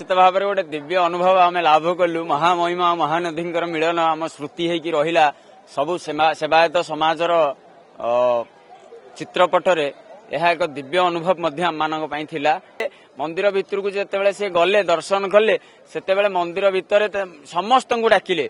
निश्चित भाव में गोटे दिव्य अनुभव आम लाभ कलु महामहिमा महानदी मिलन आम स्मृति होगी रहा सबु सेवायत समाजर चित्रपटरे यह एक दिव्य अनुभव आम मान थिला। मंदिर भितर को जिते से गले दर्शन कले से मंदिर भितर समस्त को डाकिले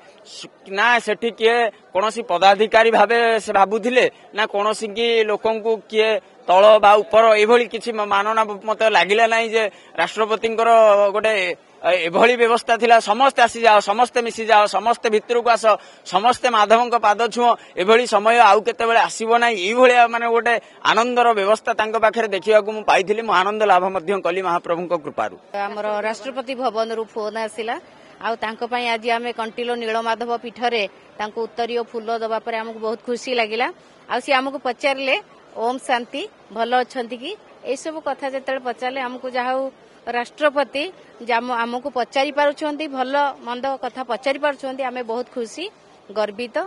ना सेठी किए कौन पदाधिकारी भावे से भावुले ना कौन की लोक किए तल बा ऊपर एभली किसी मानना मत लगिला ना जे राष्ट्रपति गोटे एभली व्यवस्था थिला समस्ते आसी जाओ समस्ते मिसी जाओ समस्ते भितर को आस समस्ते माधव पाद छुओ एभली समय आउ केतेबेले आसीबो ना ये माने गोटे आनंदर व्यवस्था तांको पाखरे देखिया को मु पाइथिली मु आनंद लाभ मध्य कली महाप्रभु कृपारू। हमर राष्ट्रपति भवन रु फोन आसिला आउ तांको पई आज आमे कंटिलो नीलमाधव पीठरे तांको उत्तरीय फूल दबा पर हमको बहुत खुशी लागिला। आ सी हमको पचारले ओम शांति भल अछंती कि ए सब कथा जेतेले पचारले हमको जाहु राष्ट्रपति आमको पचारि पारुछंती भल मंद कथा पचारि पारुछंती आमे बहुत खुशी गर्वित।